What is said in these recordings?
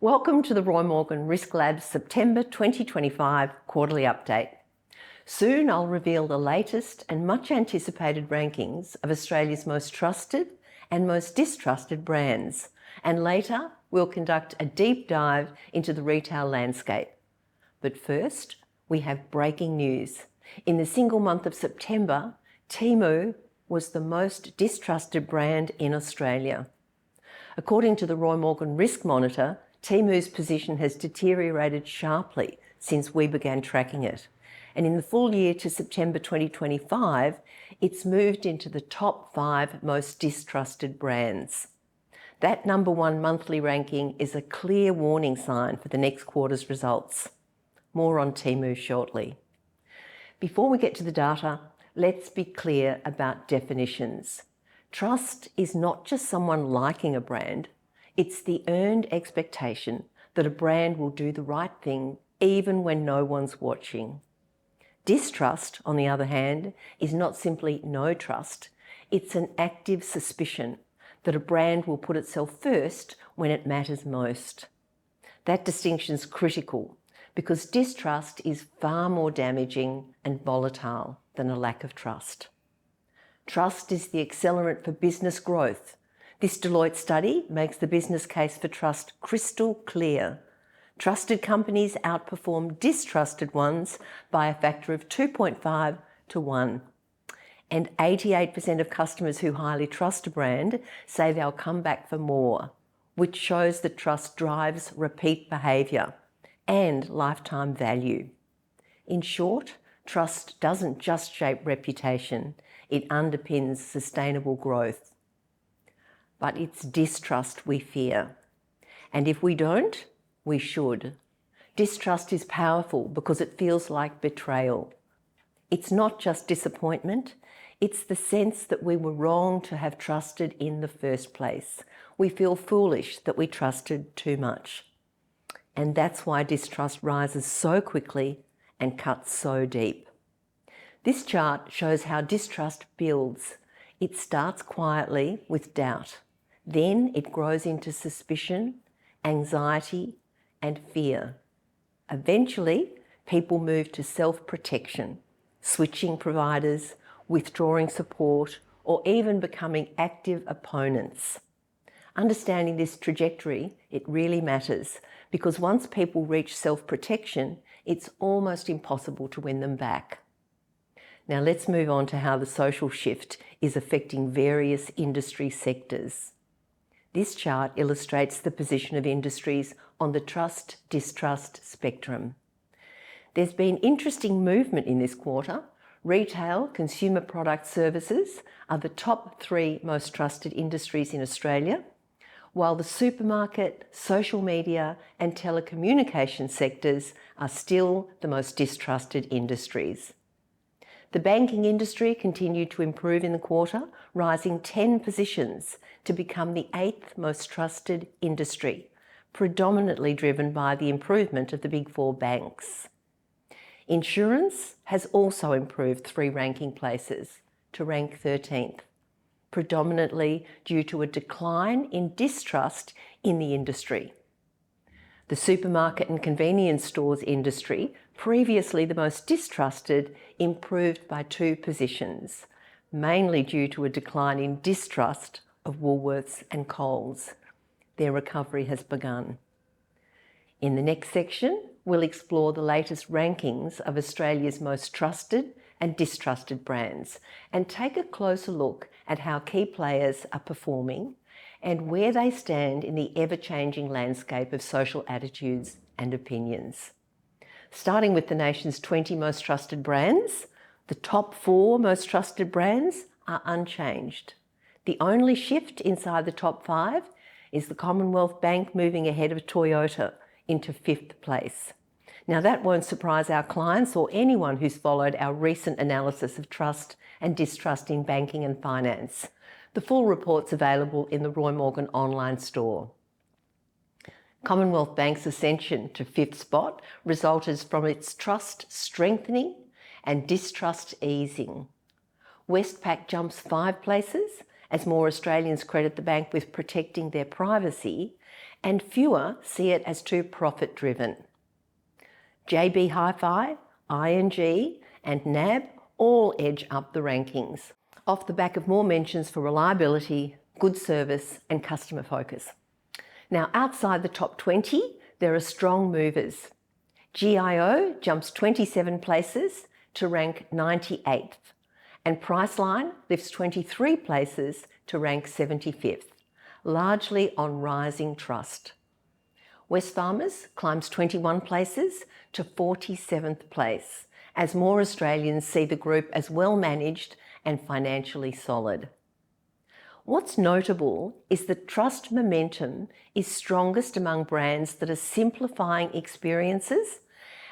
Welcome to the Roy Morgan Risk Labs September 2025 quarterly update. Soon I'll reveal the latest and much anticipated rankings of Australia's most trusted and most distrusted brands, and later we'll conduct a deep dive into the retail landscape. But first, we have breaking news. In the single month of September, Temu was the most distrusted brand in Australia. According to the Roy Morgan Risk Monitor, Temu's position has deteriorated sharply since we began tracking it. And in the full year to September 2025, it's moved into the top 5 most distrusted brands. That number 1 monthly ranking is a clear warning sign for the next quarter's results. More on Temu shortly. Before we get to the data, let's be clear about definitions. Trust is not just someone liking a brand, it's the earned expectation that a brand will do the right thing even when no one's watching. Distrust, on the other hand, is not simply no trust, it's an active suspicion that a brand will put itself first when it matters most. That distinction is critical because distrust is far more damaging and volatile than a lack of trust. Trust is the accelerant for business growth. This Deloitte study makes the business case for trust crystal clear. Trusted companies outperform distrusted ones by a factor of 2.5 to 1. And 88% of customers who highly trust a brand say they'll come back for more, which shows that trust drives repeat behaviour and lifetime value. In short, trust doesn't just shape reputation, it underpins sustainable growth. But it's distrust we fear. And if we don't, we should. Distrust is powerful because it feels like betrayal. It's not just disappointment, it's the sense that we were wrong to have trusted in the first place. We feel foolish that we trusted too much. And that's why distrust rises so quickly and cuts so deep. This chart shows how distrust builds. It starts quietly with doubt. Then it grows into suspicion, anxiety, and fear. Eventually, people move to self-protection, switching providers, withdrawing support, or even becoming active opponents. Understanding this trajectory, it really matters, because once people reach self-protection, it's almost impossible to win them back. Now let's move on to how the social shift is affecting various industry sectors. This chart illustrates the position of industries on the trust-distrust spectrum. There's been interesting movement in this quarter. Retail, consumer product services are the top 3 most trusted industries in Australia, while the supermarket, social media and telecommunication sectors are still the most distrusted industries. The banking industry continued to improve in the quarter, rising 10 positions to become the 8th most trusted industry, predominantly driven by the improvement of the Big 4 banks. Insurance has also improved 3 ranking places to rank 13th, predominantly due to a decline in distrust in the industry. The supermarket and convenience stores industry, previously the most distrusted, improved by 2 positions, mainly due to a decline in distrust of Woolworths and Coles. Their recovery has begun. In the next section, we'll explore the latest rankings of Australia's most trusted and distrusted brands and take a closer look at how key players are performing and where they stand in the ever-changing landscape of social attitudes and opinions. Starting with the nation's 20 most trusted brands, the top 4 most trusted brands are unchanged. The only shift inside the top 5 is the Commonwealth Bank moving ahead of Toyota into 5th place. Now that won't surprise our clients or anyone who's followed our recent analysis of trust and distrust in banking and finance. The full report's available in the Roy Morgan online store. Commonwealth Bank's ascension to 5th spot resulted from its trust strengthening and distrust easing. Westpac jumps 5 places as more Australians credit the bank with protecting their privacy and fewer see it as too profit-driven. JB Hi-Fi, ING and NAB all edge up the rankings, off the back of more mentions for reliability, good service and customer focus. Now, outside the top 20, there are strong movers. GIO jumps 27 places to rank 98th, and Priceline lifts 23 places to rank 75th, largely on rising trust. Wesfarmers climbs 21 places to 47th place, as more Australians see the group as well managed and financially solid. What's notable is that trust momentum is strongest among brands that are simplifying experiences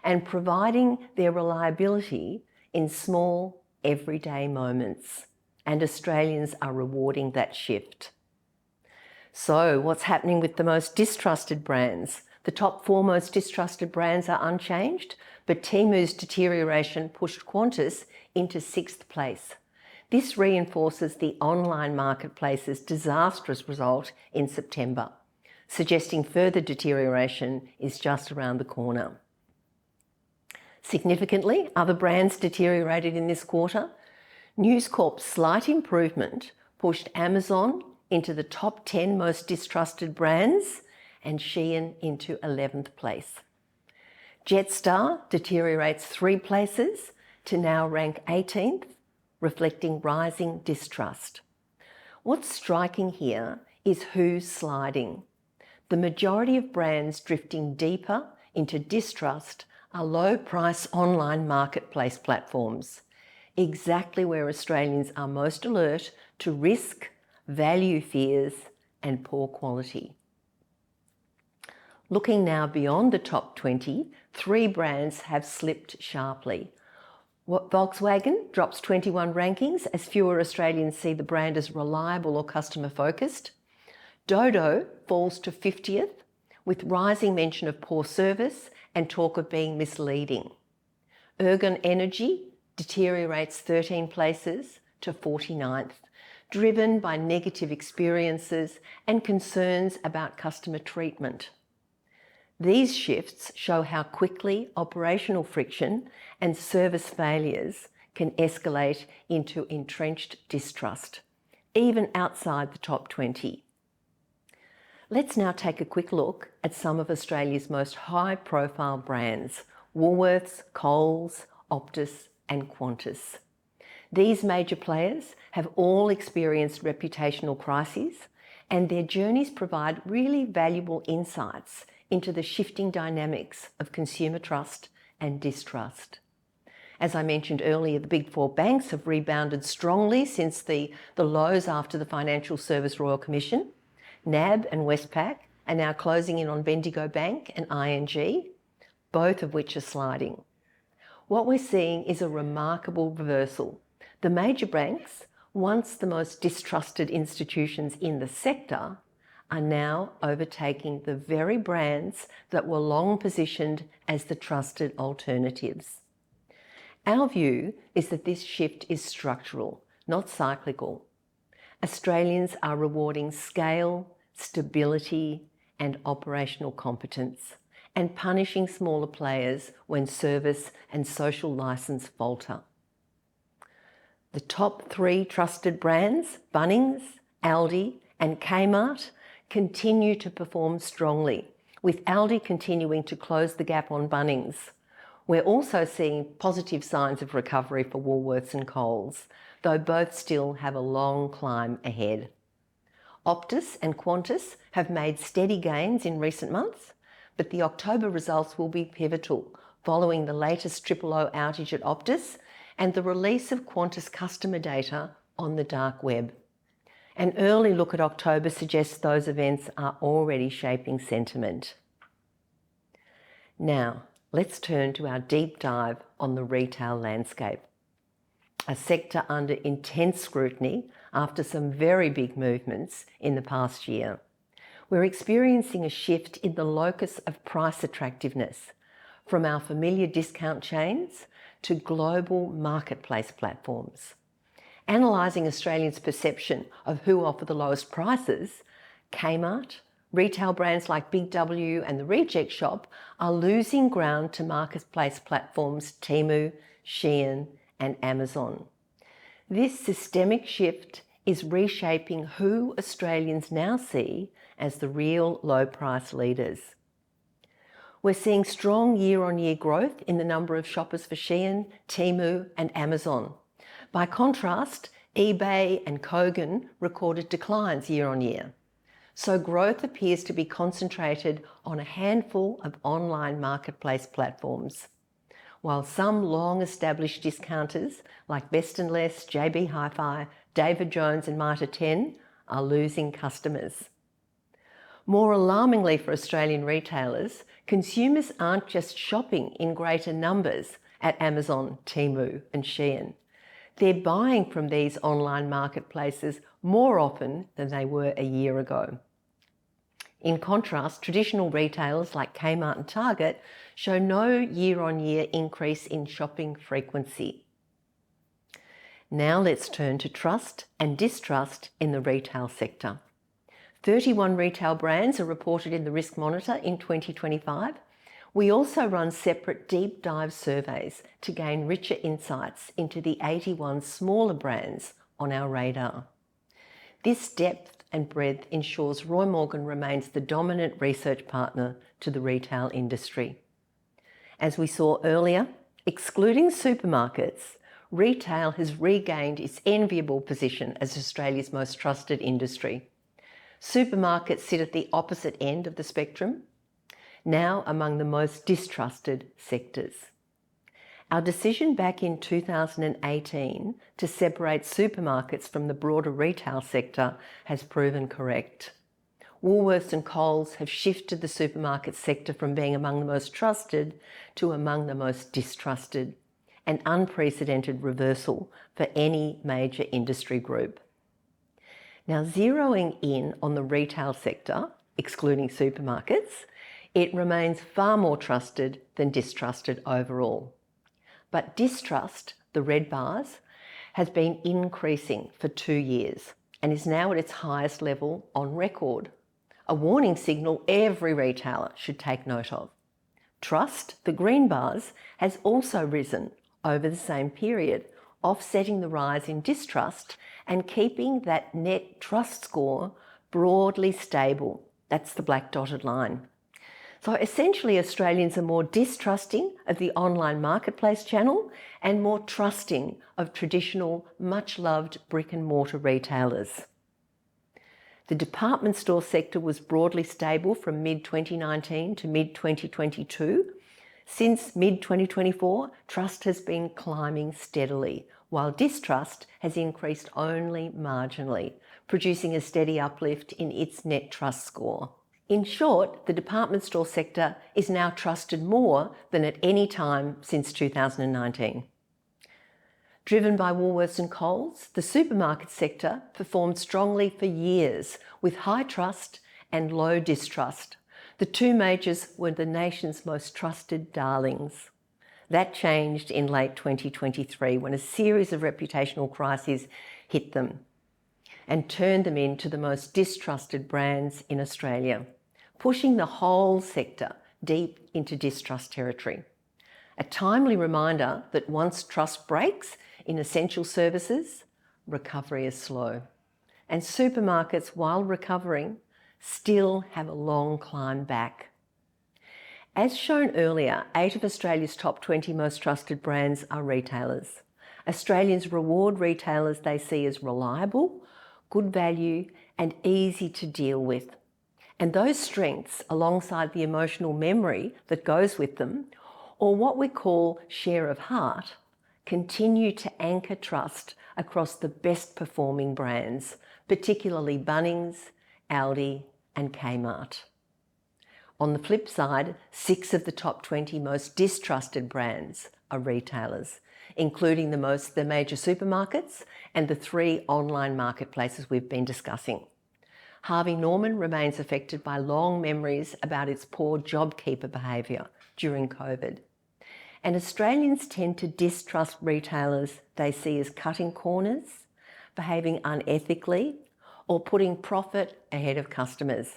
and providing their reliability in small, everyday moments. And Australians are rewarding that shift. So what's happening with the most distrusted brands? The top 4 most distrusted brands are unchanged, but Temu's deterioration pushed Qantas into 6th place. This reinforces the online marketplace's disastrous result in September, suggesting further deterioration is just around the corner. Significantly, other brands deteriorated in this quarter. News Corp's slight improvement pushed Amazon into the top 10 most distrusted brands and Shein into 11th place. Jetstar deteriorates 3 places to now rank 18th, reflecting rising distrust. What's striking here is who's sliding. The majority of brands drifting deeper into distrust are low-price online marketplace platforms, exactly where Australians are most alert to risk, value fears and poor quality. Looking now beyond the top 20, 3 brands have slipped sharply. Volkswagen drops 21 rankings as fewer Australians see the brand as reliable or customer focused. Dodo falls to 50th with rising mention of poor service and talk of being misleading. Ergon Energy deteriorates 13 places to 49th, driven by negative experiences and concerns about customer treatment. These shifts show how quickly operational friction and service failures can escalate into entrenched distrust, even outside the top 20. Let's now take a quick look at some of Australia's most high-profile brands: Woolworths, Coles, Optus and Qantas. These major players have all experienced reputational crises, and their journeys provide really valuable insights into the shifting dynamics of consumer trust and distrust. As I mentioned earlier, the Big Four banks have rebounded strongly since the lows after the Financial Service Royal Commission. NAB and Westpac are now closing in on Bendigo Bank and ING, both of which are sliding. What we're seeing is a remarkable reversal. The major banks, once the most distrusted institutions in the sector, are now overtaking the very brands that were long positioned as the trusted alternatives. Our view is that this shift is structural, not cyclical. Australians are rewarding scale, stability and operational competence, and punishing smaller players when service and social licence falter. The top 3 trusted brands, Bunnings, Aldi and Kmart, continue to perform strongly, with Aldi continuing to close the gap on Bunnings. We're also seeing positive signs of recovery for Woolworths and Coles, though both still have a long climb ahead. Optus and Qantas have made steady gains in recent months, but the October results will be pivotal following the latest O outage at Optus and the release of Qantas customer data on the dark web. An early look at October suggests those events are already shaping sentiment. Now, let's turn to our deep dive on the retail landscape, a sector under intense scrutiny after some very big movements in the past year. We're experiencing a shift in the locus of price attractiveness, from our familiar discount chains to global marketplace platforms. Analysing Australians' perception of who offer the lowest prices, Kmart, Retail brands like Big W and The Reject Shop are losing ground to marketplace platforms Temu, Shein and Amazon. This systemic shift is reshaping who Australians now see as the real low-price leaders. We're seeing strong year-on-year growth in the number of shoppers for Shein, Temu and Amazon. By contrast, eBay and Kogan recorded declines year-on-year. So growth appears to be concentrated on a handful of online marketplace platforms, while some long-established discounters like Best & Less, JB Hi-Fi, David Jones and Mitre 10 are losing customers. More alarmingly for Australian retailers, consumers aren't just shopping in greater numbers at Amazon, Temu and Shein. They're buying from these online marketplaces more often than they were a year ago. In contrast, traditional retailers like Kmart and Target show no year-on-year increase in shopping frequency. Now let's turn to trust and distrust in the retail sector. 31 retail brands are reported in the Risk Monitor in 2025. We also run separate deep dive surveys to gain richer insights into the 81 smaller brands on our radar. This depth and breadth ensures Roy Morgan remains the dominant research partner to the retail industry. As we saw earlier, excluding supermarkets, retail has regained its enviable position as Australia's most trusted industry. Supermarkets sit at the opposite end of the spectrum, now among the most distrusted sectors. Our decision back in 2018 to separate supermarkets from the broader retail sector has proven correct. Woolworths and Coles have shifted the supermarket sector from being among the most trusted to among the most distrusted, an unprecedented reversal for any major industry group. Now, zeroing in on the retail sector, excluding supermarkets, it remains far more trusted than distrusted overall. But distrust, the red bars, has been increasing for 2 years and is now at its highest level on record, a warning signal every retailer should take note of. Trust, the green bars, has also risen over the same period, offsetting the rise in distrust and keeping that net trust score broadly stable. That's the black dotted line. So essentially, Australians are more distrusting of the online marketplace channel and more trusting of traditional, much-loved brick and mortar retailers. The department store sector was broadly stable from mid-2019 to mid-2022. Since mid-2024, trust has been climbing steadily, while distrust has increased only marginally, producing a steady uplift in its net trust score. In short, the department store sector is now trusted more than at any time since 2019. Driven by Woolworths and Coles, the supermarket sector performed strongly for years with high trust and low distrust. The two majors were the nation's most trusted darlings. That changed in late 2023 when a series of reputational crises hit them and turned them into the most distrusted brands in Australia, pushing the whole sector deep into distrust territory. A timely reminder that once trust breaks in essential services, recovery is slow. And supermarkets, while recovering, still have a long climb back. As shown earlier, 8 of Australia's top 20 most trusted brands are retailers. Australians reward retailers they see as reliable, good value, and easy to deal with. And those strengths, alongside the emotional memory that goes with them, or what we call share of heart, continue to anchor trust across the best performing brands, particularly Bunnings, Aldi, and Kmart. On the flip side, 6 of the top 20 most distrusted brands are retailers, including the major supermarkets and the 3 online marketplaces we've been discussing. Harvey Norman remains affected by long memories about its poor JobKeeper behaviour during COVID. And Australians tend to distrust retailers they see as cutting corners, behaving unethically, or putting profit ahead of customers.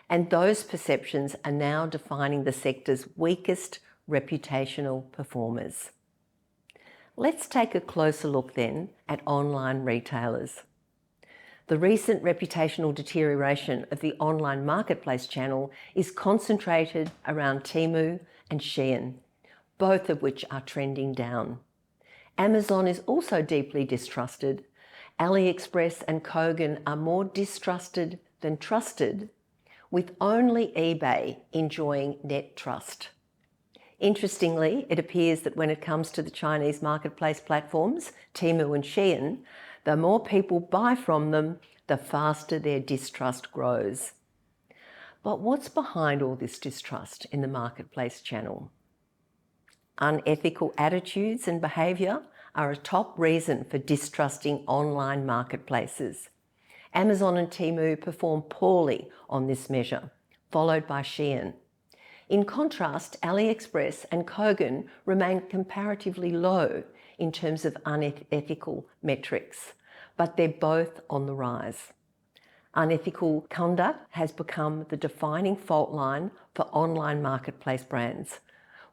and those perceptions are now defining the sector's weakest reputational performers. Let's take a closer look then at online retailers. The recent reputational deterioration of the online marketplace channel is concentrated around Temu and Shein, both of which are trending down. Amazon is also deeply distrusted. AliExpress and Kogan are more distrusted than trusted, with only eBay enjoying net trust. Interestingly, it appears that when it comes to the Chinese marketplace platforms, Temu and Shein, the more people buy from them, the faster their distrust grows. But what's behind all this distrust in the marketplace channel? Unethical attitudes and behaviour are a top reason for distrusting online marketplaces. Amazon and Temu perform poorly on this measure, followed by Shein. In contrast, AliExpress and Kogan remain comparatively low in terms of unethical metrics, but they're both on the rise. Unethical conduct has become the defining fault line for online marketplace brands,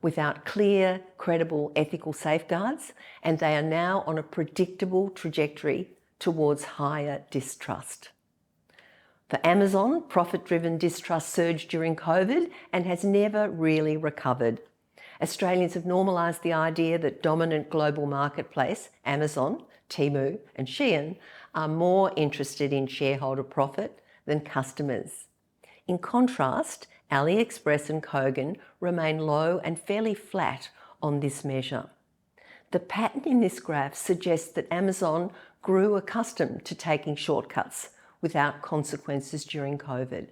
without clear, credible ethical safeguards, and they are now on a predictable trajectory towards higher distrust. For Amazon, profit-driven distrust surged during COVID and has never really recovered. Australians have normalised the idea that dominant global marketplace, Amazon, Temu and Shein, are more interested in shareholder profit than customers. In contrast, AliExpress and Kogan remain low and fairly flat on this measure. The pattern in this graph suggests that Amazon grew accustomed to taking shortcuts without consequences during COVID,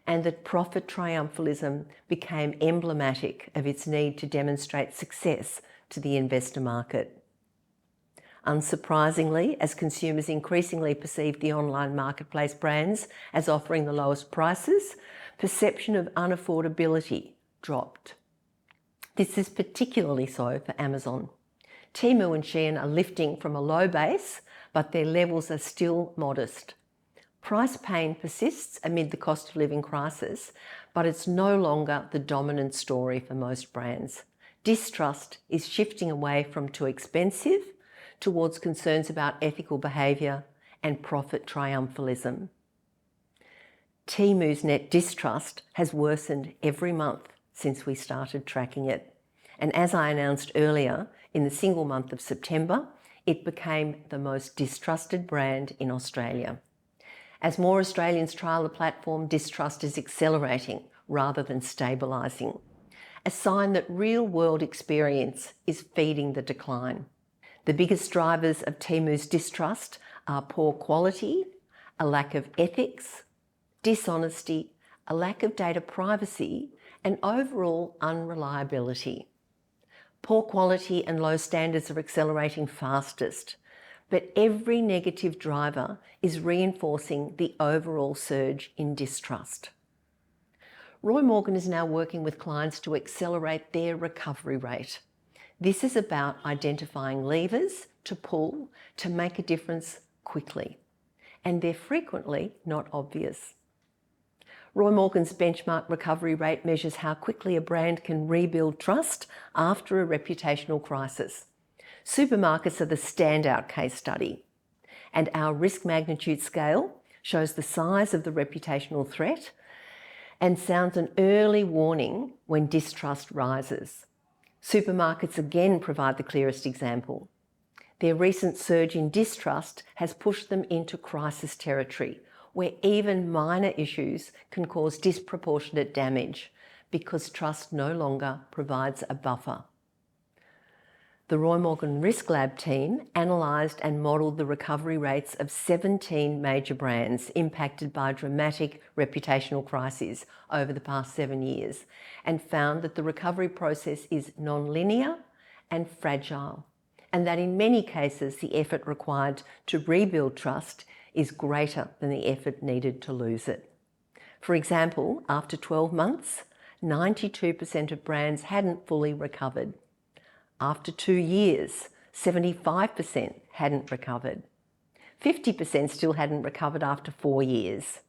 and that profit triumphalism became emblematic of its need to demonstrate success to the investor market. Unsurprisingly, as consumers increasingly perceived the online marketplace brands as offering the lowest prices, perception of unaffordability dropped. This is particularly so for Amazon. Temu and Shein are lifting from a low base, but their levels are still modest. Price pain persists amid the cost of living crisis, but it's no longer the dominant story for most brands. Distrust is shifting away from too expensive towards concerns about ethical behaviour and profit triumphalism. Temu's net distrust has worsened every month since we started tracking it. And as I announced earlier, in the single month of September, it became the most distrusted brand in Australia. As more Australians trial the platform, distrust is accelerating rather than stabilising, a sign that real-world experience is feeding the decline. The biggest drivers of Temu's distrust are poor quality, a lack of ethics, dishonesty, a lack of data privacy, and overall unreliability. Poor quality and low standards are accelerating fastest, but every negative driver is reinforcing the overall surge in distrust. Roy Morgan is now working with clients to accelerate their recovery rate. This is about identifying levers to pull to make a difference quickly, and they're frequently not obvious. Roy Morgan's benchmark recovery rate measures how quickly a brand can rebuild trust after a reputational crisis. Supermarkets are the standout case study, and our risk magnitude scale shows the size of the reputational threat and sounds an early warning when distrust rises. Supermarkets again provide the clearest example. Their recent surge in distrust has pushed them into crisis territory, where even minor issues can cause disproportionate damage because trust no longer provides a buffer. The Roy Morgan Risk Lab team analysed and modelled the recovery rates of 17 major brands impacted by dramatic reputational crises over the past 7 years, and found that the recovery process is non-linear and fragile, and that in many cases the effort required to rebuild trust is greater than the effort needed to lose it. For example, after 12 months, 92% of brands hadn't fully recovered. After 2 years, 75% hadn't recovered. 50% still hadn't recovered after 4 years.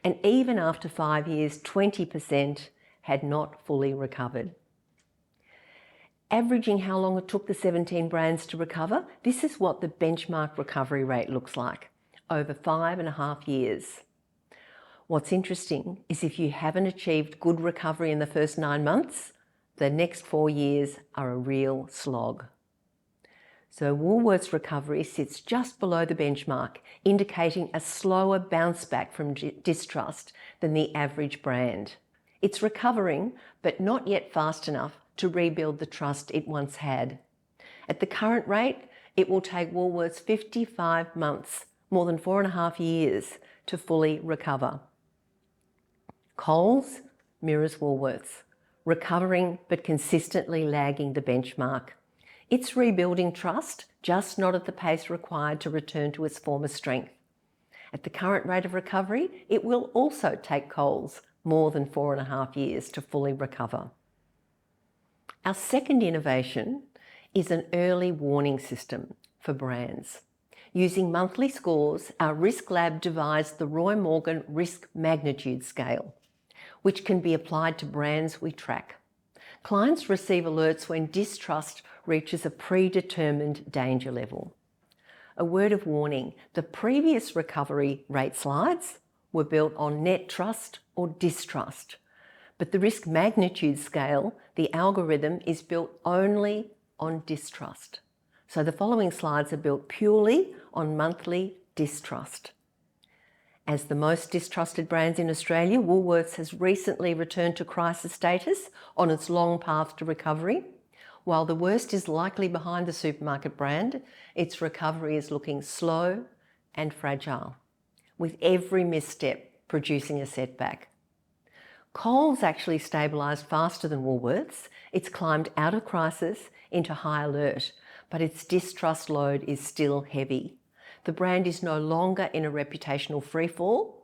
And even after 5 years, 20% had not fully recovered. Averaging how long it took the 17 brands to recover, this is what the benchmark recovery rate looks like, over 5.5 years. What's interesting is if you haven't achieved good recovery in the first 9 months, the next 4 years are a real slog. So Woolworths' recovery sits just below the benchmark, indicating a slower bounce back from distrust than the average brand. It's recovering, but not yet fast enough to rebuild the trust it once had. At the current rate, it will take Woolworths 55 months, more than 4.5 years, to fully recover. Coles mirrors Woolworths, recovering but consistently lagging the benchmark. It's rebuilding trust, just not at the pace required to return to its former strength. At the current rate of recovery, it will also take Coles more than 4.5 years to fully recover. Our second innovation is an early warning system for brands. Using monthly scores, our Risk Lab devised the Roy Morgan Risk Magnitude Scale, which can be applied to brands we track. Clients receive alerts when distrust reaches a predetermined danger level. A word of warning, the previous recovery rate slides were built on net trust or distrust, but the risk magnitude scale, the algorithm, is built only on distrust. So the following slides are built purely on monthly distrust. As the most distrusted brands in Australia, Woolworths has recently returned to crisis status on its long path to recovery. While the worst is likely behind the supermarket brand, its recovery is looking slow and fragile, with every misstep producing a setback. Coles actually stabilised faster than Woolworths. It's climbed out of crisis into high alert, but its distrust load is still heavy. The brand is no longer in a reputational freefall.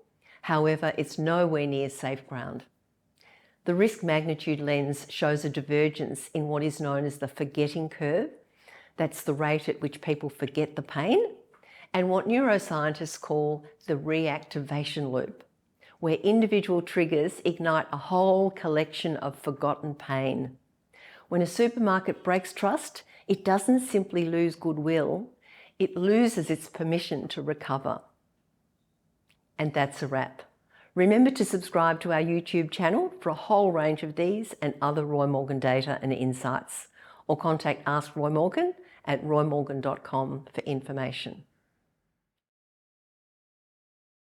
However, it's nowhere near safe ground. The risk magnitude lens shows a divergence in what is known as the forgetting curve. That's the rate at which people forget the pain, and what neuroscientists call the reactivation loop, where individual triggers ignite a whole collection of forgotten pain. When a supermarket breaks trust, it doesn't simply lose goodwill, it loses its permission to recover. And that's a wrap. Remember to subscribe to our YouTube channel for a whole range of these and other Roy Morgan data and insights, or contact Ask Roy Morgan at roymorgan.com for information.